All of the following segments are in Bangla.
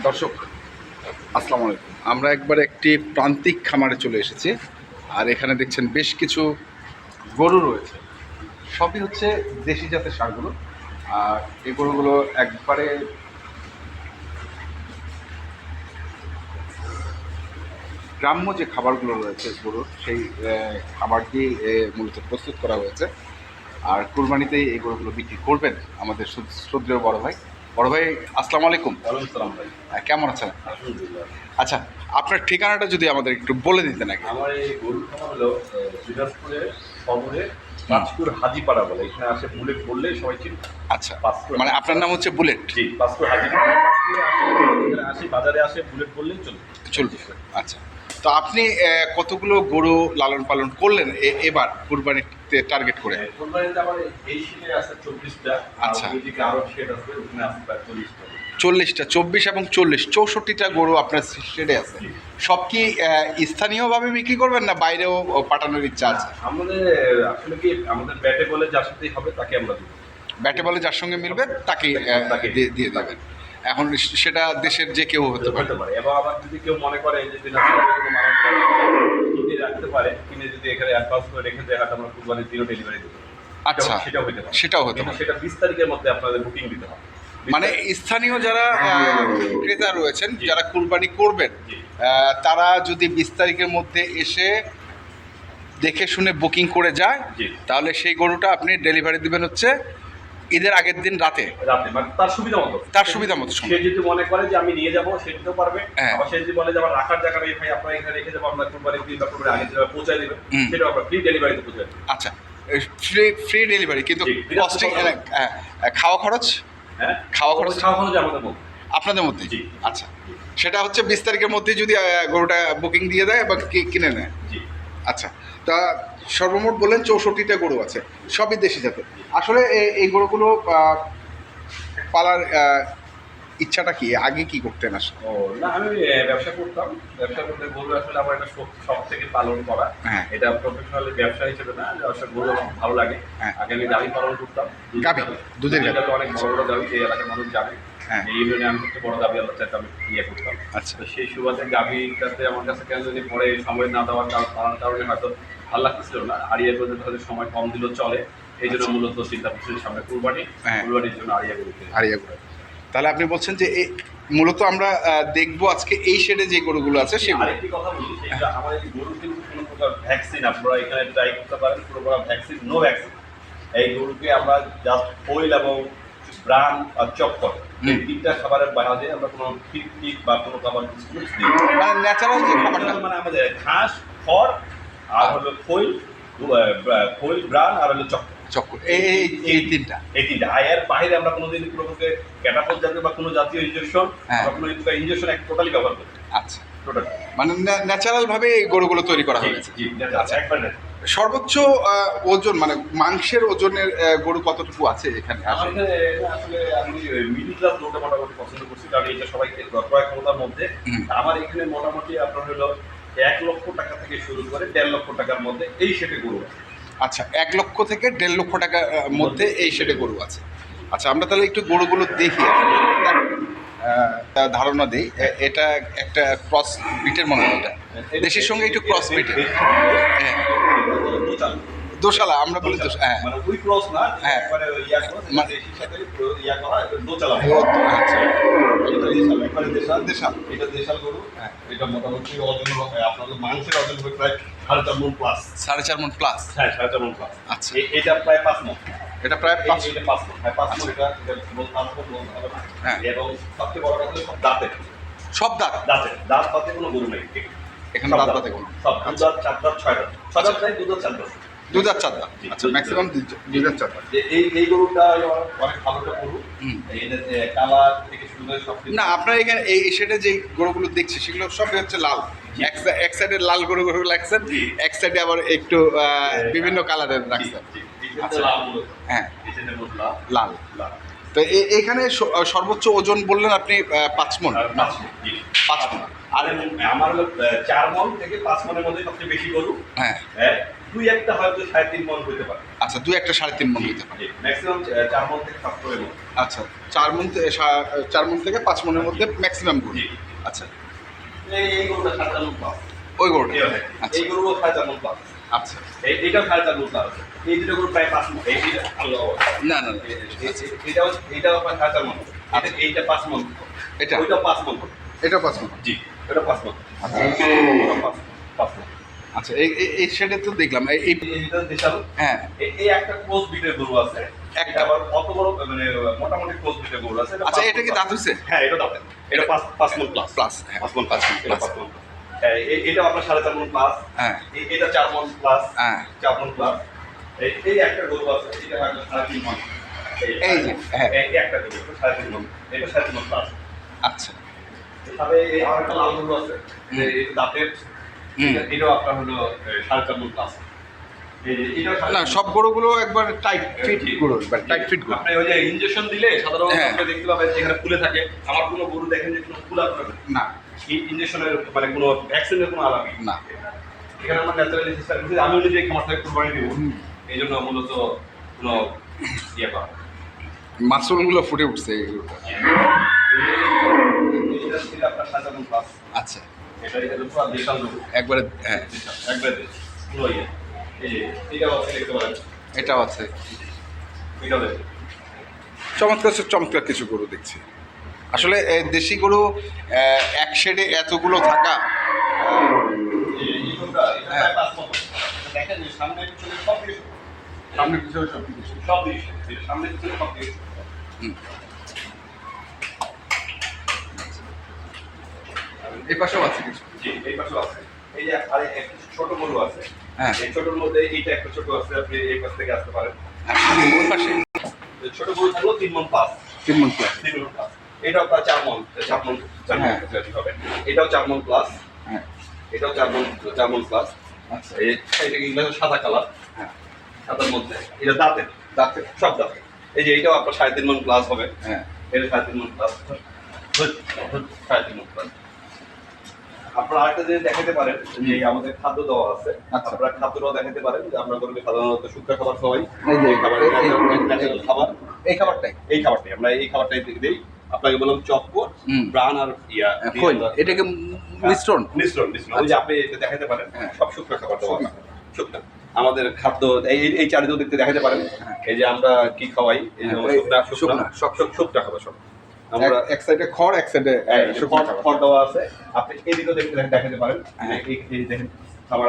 দর্শক আসসালামু আলাইকুম। আমরা একবার একটি প্রান্তিক খামারে চলে এসেছি, আর এখানে দেখছেন বেশ কিছু গরু রয়েছে। সবই হচ্ছে দেশি জাতের ষাঁড়গুলো, আর এই গরুগুলো একবারে গ্রাম্য যে খাবারগুলো রয়েছে গরুর, সেই খাবার দিয়ে মূলত প্রস্তুত করা হয়েছে। আর কুরবানিতেই এই গরুগুলো বিক্রি করবেন আমাদের শ্রদ্ধেয় বড় ভাই। বড় ভাই আসসালামু আলাইকুম। ওয়ালাইকুম সালাম ভাই। কেমন আছেন? আলহামদুলিল্লাহ। আচ্ছা, আপনার ঠিকানাটা যদি আমাদের একটু বলে দিতেন আগে। আমার এই গরুর খামার হলো দিনাজপুরের শহরে পাঁচপুর হাজিপাড়া বলে, এখানে আসে বুলেট বললে সবাই চিনবে। আচ্ছা, মানে আপনার নাম হচ্ছে বুলেট? জি, পাঁচপুর হাজিপাড়া। পাঁচপুরে আসে, এখানে আসে, বাজারে আসে, বুলেট বললেই চলবে। আচ্ছা, তো আপনি কতগুলো গরু লালন পালন করলেন এবার কুরবানিতে টার্গেট করে? কোরবানিতে আমার এই শীতে আছে 24টা। আচ্ছা, ওইদিকে আরো শেড আছে, ওখানে আছে প্রায় 40টা। 40টা, 24 এবং 40, 64টা গরু আপনার শেডে আছে। সব কি স্থানীয়ভাবে বিক্রি করবেন না বাইরেও পাঠানোর ইচ্ছা আছে? আমাদের আসলে কি আমাদের ব্যাটে বলে যার সাথেই হবে তাকে আমরা দেবো। ব্যাটে বলে যার সঙ্গে মিলবে তাকে দিয়ে দেবেন। এখন সেটা দেশের যে কেউ হতে পারে। এবং আবার যদি কেউ মনে করে যে কিনে রাখতে পারে, কিনে যদি এখানে অ্যাডভান্স করে রেখে দেয়, হয়তো আমরা কুরবানির দিনও ডেলিভারি দেবো। আচ্ছা, সেটাও হতে পারে। সেটাও হতে পারে। সেটা 20 তারিখের মধ্যে আপনাদের বুকিং দিতে হবে। মানে স্থানীয় যারা ক্রেতা রয়েছেন, যারা কুরবানি করবেন, জি। তারা যদি 20 তারিখের মধ্যে এসে দেখে শুনে বুকিং করে যায়, জি। তাহলে সেই গরুটা আপনি ডেলিভারি দিবেন হচ্ছে ঈদের আগের দিন রাতে। মানে তার সুবিধা মতো, সে যদি মনে করে যে আমি নিয়ে যাবো, সে দিতেও পারবে। আবার সে যদি বলে যে আমার রাখার জায়গা নেই ভাই, আপনারা এখানে রেখে যাবো, আমরা কুরবানির দিন বা কুরবানির আগের দিন পৌঁছায় দেবেন, সেটাও আমরা ফ্রি ডেলিভারিতে পৌঁছায় দেবো। আচ্ছা, ফ্রি ডেলিভারি, কিন্তু কস্টিং খাওয়া খরচ? খাওয়া খরচ আমাদের মধ্যে, আপনাদের মধ্যে? আচ্ছা, সেটা হচ্ছে 20 তারিখের মধ্যে যদি গরুটা বুকিং দিয়ে দেয় বা কিনে নেয়। আচ্ছা, তা সর্বমোট বললেন 64টা গরু আছে, সবই দেশি জাতের। আসলে এই গরুগুলো পালার ইচ্ছাটা কি, আগে কি করতেন আসলে? না, আমি ব্যবসা করতাম। ব্যবসা করতে গরু আসলে আমার একটা শখ থেকে পালন করা। এটা প্রফেশনাল ব্যবসা হিসেবে না, আসলে গরু আমার খুব ভালো লাগে। আগে আমি গাভী পালন করতাম। দুধের গাভী, অনেক বড় বড় গাভী, এই এলাকার মানুষ জানে। এই ইউনিয়নে আমি সবচেয়ে বড় গাভী আল্লাহ চাইতে আমি করতাম। আচ্ছা, তো সেই সুবাদে গাভীটাতে আমার কাছে কেন যদি পরে সময় না দেওয়ার কারণে হয়তো ভালো লাগতেছিল না। আড়িয়া করতে হয়তো সময় কম দিলেও চলে, এই জন্য মূলত চিন্তা করছি সামনে কুরবানির জন্য আড়িয়া গরু। তাহলে আপনি বলছেন যে এই মূলত আমরা দেখবো আজকে এই শেডে যে গরুগুলো আছে সেগুলো। আরেকটি কথা বলি, সেটা আমার এই গরু কিন্তু কোনো প্রকার ভ্যাকসিন আপনারা এখানে ট্রাই করতে পারেন, কোনো প্রকার ভ্যাকসিন, নো ভ্যাকসিন। এই গরুকে আমরা জাস্ট ফয়েল এবং ব্রান আর চক্কর, এই তিনটা খাবারের বাইরে আমরা কোনো ফিট বা কোনো খাবার ইউজ করি, মানে ন্যাচারাল যে খাবারটা, মানে আমাদের ঘাস, খড়, আর হলো ফয়েল, ব্রান আর হলো চক্কর। এই তিনটা। এর বাইরে আমরা কোনোদিন কোনো ক্যাটাফল জাতীয় বা কোনো জাতীয় ইনজেকশন বা কোনো ইনজেকশন টোটালি ব্যবহার করি। আচ্ছা, টোটাল মানে ন্যাচারাল ভাবে এই গরুগুলো তৈরি করা হয়েছে। আচ্ছা, একবার না। সর্বোচ্চ ওজন মানে মাংসের ওজনের গরু কতটুকু আছে এখানে? আসলে আমি মিডিল ক্লাস লোকটা মোটামুটি পছন্দ করছি, কারণ এটা সবাইকে ক্রয় ক্ষমতার মধ্যে। আমার এখানে মোটামুটি আপনার হলো 1 লক্ষ টাকা থেকে শুরু করে 1.5 লক্ষ টাকার মধ্যে এই শেডে গরু আছে। আচ্ছা, 1 লক্ষ থেকে 1.5 লক্ষ টাকার মধ্যে এই শেডে গরু আছে। আচ্ছা, আমরা তাহলে একটু গরুগুলো দেখি, ধারণা দিই। এটা একটা ক্রস বিটের মনে হয়, এটা দেশের সঙ্গে একটু ক্রস বিটের। হ্যাঁ, দোশালা আমরা বলি। হ্যাঁ, মানে ওই ক্রস না, একবারে মানে দেশির সাথে করা দোচালা। আচ্ছা, দেশাল, এটা দেশাল গরু। এটা মোটামুটি ওজন আপনাদের মাংসের ওজন হবে প্রায় 4.5 মণ প্লাস। 4.5 মণ প্লাস? হ্যাঁ, 4.5 মণ প্লাস। আচ্ছা, এটা প্রায় 5 মণ। এটা প্রায় 5 মণ। হ্যাঁ, 5 মণ। এটা এবং সবচেয়ে বড় কথা হলো সব দাঁতে। সব দাঁত পাতে কোনো গরু নেই এখানে, দাঁত পাতে কোনো? সব 2 দাঁত, 4 দাঁত, 6 দাঁত। 6 দাঁত নাই, 2 দাঁত, 4 দাঁত। 2 দাঁত 4 দাঁত। আচ্ছা, ম্যাক্সিমাম 2 দাঁত 4 দাঁত। এই গরুটা অনেক ভালো একটা গরু। কালার থেকে শুরু করে সব না, আপনার এখানে এই সেটে যে গরুগুলো দেখছি সেগুলো সবই হচ্ছে লাল। এক সাইডে লাল গরু রাখছেন, এক সাইডে আবার একটু বিভিন্ন কালারের রাখছেন। হ্যাঁ, লাল। তো এখানে সর্বোচ্চ ওজন বললেন আপনি 5 মণ? 5 মণ। আর আমার হলো 4 মণ থেকে 5 মণের মধ্যে সবচেয়ে বেশি গরু। হ্যাঁ, দুই একটা হয়তো 3.5 মণ হতে পারে। আচ্ছা, 2-1 3.5 মণ হতে পারে। ম্যাক্সিমাম 4 মণ থেকে 7 মণ। আচ্ছা, 4 মণ থেকে 5 মণের মধ্যে ম্যাক্সিমাম গরু। জি। আচ্ছা, এই গরুটা 4.5 মণ প্লাস। ওই গরুটা। আচ্ছা, এই গরুও 4.5 মণ প্লাস। আচ্ছা, এইটাও 4.5 মণ প্লাস। এই দুটো গরু প্রায় 5 মণ। এইটা আল্লাহ। না না না, এইটাও প্রায় 4.5 মণ। এইটা 5 মণ। এটা ওইটাও 5 মণ। এটা 5 মণ। জি, এটা 5 মণ। আচ্ছা। এটা 5 মণ। আচ্ছা, এই সেটা তো দেখলাম এই এটা দেশাল। হ্যাঁ, এই একটা ক্লোজ বিটের গরু আছে। একটা। আবার অত বড় মানে মোটামুটি ক্লোজ বিটের গরু আছে। আচ্ছা, এটা কি দাঁত হচ্ছে? হ্যাঁ, এটা দাঁত। এটা 5 মণ প্লাস। প্লাস, হ্যাঁ, 5 মণ প্লাস। এটা প্লাস। 5 মণ। এটা আপনার 4.5 মণ প্লাস। হ্যাঁ, এটা 4 মণ প্লাস। হ্যাঁ। 4 মণ প্লাস। এই একটা গরু আছে, এটা হয়তো 3.5 মণ। এই যে, হ্যাঁ। এই একটা গরু 3.5 মণ। এটা 3.5 মণ প্লাস। আচ্ছা। তবে এই আরেকটা লাল গরু আছে। এটা দাঁতের। এটাও আপনার হলো 4.5 মণ প্লাস। না, সব গরুগুলো একবার টাইট ফিট গরু, টাইট ফিট গরু। আপনি ওই যে ইনজেকশন দিলে সাধারণত হ্যাঁ। আপনি দেখতে পাবেন যেখানে ফুলে থাকে। আমার কোনো গরু দেখেন যে কোনো ফুলা করে না। না এই ইনজেকশনের মানে কোনো ভ্যাকসিনের কোনো আলাপ নেই। না। এখানে আমরা ন্যাচারালি চেষ্টা করছি আমি নিজে খামার থেকে কুরবানি দিব। এই জন্য মূলত কোনো ইয়ে করা। মাসুলগুলো ফুটে উঠছে এই গরুটা। এটা ছিল আপনার 7 মণ প্লাস। আচ্ছা, এটা পুরো দেশাল গরু। একবারে, হ্যাঁ, একবারে দেশ। পুরো ইয়ে। এই যে এটাও আছে দেখতে পারেন। এটাও আছে। এটাও দেখতে। চমৎকার চমৎকার কিছু গরু দেখছি। আসলে দেশি গরু এক শেডে এতগুলো থাকা, এই গরুটা এটা হ্যাঁ। 5 মণ। দেখেন যে সামনে পিছনে সব কিছু। সামনে পিছনে সব কিছু। সব দিক সামনে পিছনে সব দিক। হুম। এই পাশেও আছে কিছু। জি, এই পাশেও আছে। এই যে আরে এক ছোট গরু আছে। হ্যাঁ। এই ছোটর মধ্যে এইটা একটা ছোট আছে, আপনি এই পাশ থেকে আসতে পারেন। আচ্ছা, ওই পাশে এই ছোট গরু থাকলো 3 মণ প্লাস। 3 মণ প্লাস। 3 মণ প্লাস। এটাও প্রায় 4 মণ, 4 মণ, 4 মণ হ্যাঁ। কাছাকাছি হবে। এটাও 4 মণ প্লাস। হ্যাঁ, এটাও 4 মণ প্লাস। আচ্ছা, এটা এগুলো সাদা কালার। হ্যাঁ, সাদার মধ্যে এটা দাঁতের, দাঁতে, সব দাঁতের। এই যে এটাও আপনার 3.5 মণ প্লাস হবে। হ্যাঁ। এটা 3.5 মণ প্লাস। 3.5 মণ প্লাস। আপনারা আরেকটা জিনিস দেখাতে পারেন যে আমাদের খাদ্য দেওয়া আছে। আচ্ছা। আপনারা খাদ্যটাও দেখাতে পারেন যে আমরা গরুকে সাধারণত শুকনো খাবার খাওয়াই। এই যে এই খাবার ন্যাচারাল খাবার। এই খাবারটাই এই খাবারটাই আমরা এই খাবারটাই দিই। আপনাকে বললাম চক্কর, হুম। ব্রান আর ইয়া খৈল, এটাকে মিশ্রণ। মিশ্রণ। ওই যে আপনি এটা দেখাতে পারেন। হ্যাঁ। সব শুকনো খাবার দেওয়া আছে। শুকনো। শুকনো। আমাদের খাদ্য এই চারিদিকে দেখতে দেখাতে পারেন। হ্যাঁ। এই যে আমরা কি খাওয়াই, এই যে হ্যাঁ, এই শুকনা সব শুকনো খাবার সব। আমরা এক সাইডে খড়, এক সাইডে শুকনো খাবার। খড় দেওয়া আছে। আপনি এদিকেও দেখাতে পারেন। হ্যাঁ। এই দেখেন খাবার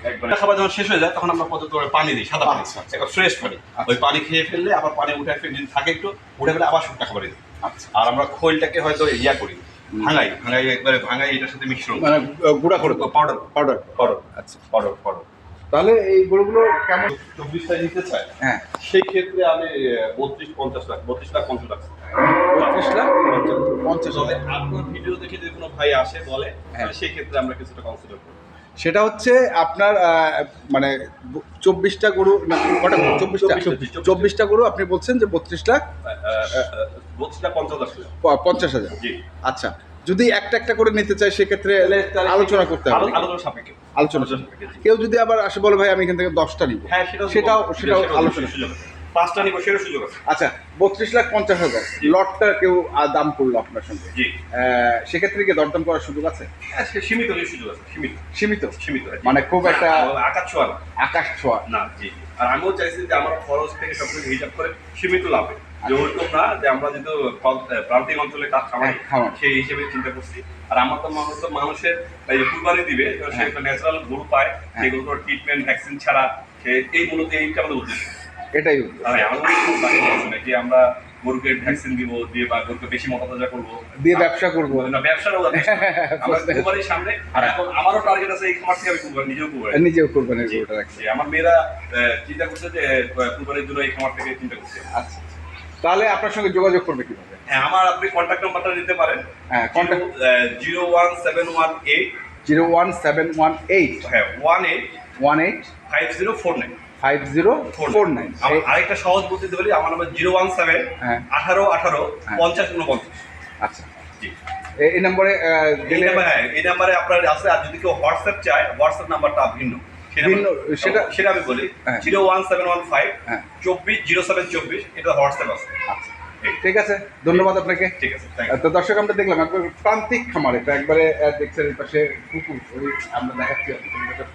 একবার খাবার যখন শেষ হয়ে যায় তখন আমরা পর্যাপ্ত পানি দিই, সাদা পানি। আচ্ছা, আচ্ছা। একটা ফ্রেশ পানি। ওই পানি খেয়ে ফেললে আবার পানি উঠে যদি থাকে একটু উঠে ফেলে আবার শুকনো খাবার দিই। আচ্ছা, আর আমরা খোলটাকে হয়তো ইয়া করি, ভাঙাই একবারে ভাঙাই এটার সাথে মিশ্রণ মানে গুঁড়া করে পাউডার পাউডার। পাউডার আচ্ছা, পাউডার। তাহলে এই গরুগুলো কেমন? 24টা নিতে চায় হ্যাঁ, সেই ক্ষেত্রে আমি 32-50 লাখ 32 লাখ 50 লাখ। 35 লাখ 50 তবে হাজার। আপনার ভিডিও দেখে যদি কোনো ভাই আসে বলে হ্যাঁ। তাহলে সেই ক্ষেত্রে আমরা কিছুটা কনসিডার করব। সেটা হচ্ছে আপনার মানে 24টা গরু না কটা? 24টা গরু আপনি বলছেন যে 32 লাখ 32 লাখ 50 লাখ। 50,000। জি। আচ্ছা, যদি একটা একটা করে নিতে চাই সেক্ষেত্রে আলোচনা করতে হবে। আলোচনা সাপেক্ষে। আলোচনা সাপেক্ষে, জি। কেউ যদি আবার আসে বলে ভাই আমি এখান থেকে 10টা নিব, হ্যাঁ, সেটাও আলোচনা। সুযোগ আছে। 5টা নিব সেটার সুযোগ আছে। আচ্ছা, 32,50,000 লটটা কেউ দাম করলো আপনার সঙ্গে, জি। সেক্ষেত্রে কি দরদাম করার সুযোগ আছে? হ্যাঁ, সীমিত সুযোগ আছে, সীমিত। সীমিত, জি। মানে খুব একটা আকাশ ছোঁয়া না। আকাশ ছোঁয়া। না, জি। আর আমিও চাইছি যে আমার খরচ থেকে সবকিছু হিসাব করে সীমিত লাভে, যে ওরকম না যে আমরা যেহেতু প্রান্তিক অঞ্চলে কাজ খামাই খামার। সেই হিসেবে চিন্তা করছি। আর আমার তো মানুষের এই কুরবানি দিবে সে একটা ন্যাচারাল গরু পায়, সেই গরুর ট্রিটমেন্ট ভ্যাকসিন ছাড়া এই মূলত এইটা আমাদের উদ্দেশ্য। এটাই হ্যাঁ, আমার খুব লাগে আসলে যে আমরা গরুকে ভ্যাকসিন দিব দিয়ে বা গরুকে বেশি মোটাতাজা করবো দিয়ে ব্যবসা করবো। না, ব্যবসাটাও আমরা কুরবানির সামনে। আর এখন আমারও টার্গেট আছে এই খামার থেকে আমি কুরবানি নিজেও কোরবানির জি। গরুটা রাখছি। জি, আমার মেয়েরা চিন্তা করছে যে কুরবানির জন্য এই খামার থেকে চিন্তা করছে। আচ্ছা, তাহলে আপনার সঙ্গে যোগাযোগ করবে কিভাবে? হ্যাঁ, আমার আপনি কন্ট্যাক্ট নাম্বারটা দিতে পারেন। হ্যাঁ, কন্ট্যাক্ট 01718 01718 হ্যাঁ 18 18 5049 5049। আমার আরেকটা সহজ বলতে বলি, আমার নাম্বার 017 হ্যাঁ। 18 18 হ্যাঁ। 50 49। আচ্ছা, জি। এই নম্বরে এই নাম্বারে আপনার আছে। আর যদি কেউ হোয়াটসঅ্যাপ চায়, হোয়াটসঅ্যাপ নাম্বারটা ভিন্ন, ভিন্ন সেটা সেটা আমি বলি হ্যাঁ। 01715 হ্যাঁ 240724 এটা হোয়াটসঅ্যাপ আছে। আচ্ছা ঠিক আছে, ধন্যবাদ আপনাকে। ঠিক আছে, থ্যাংক ইউ। তো দর্শক আমরা দেখলাম একবার প্রান্তিক খামার, এটা একবারে দেখছেন এই পাশে পুকুর, ওই আমরা দেখাচ্ছি আপনাদের।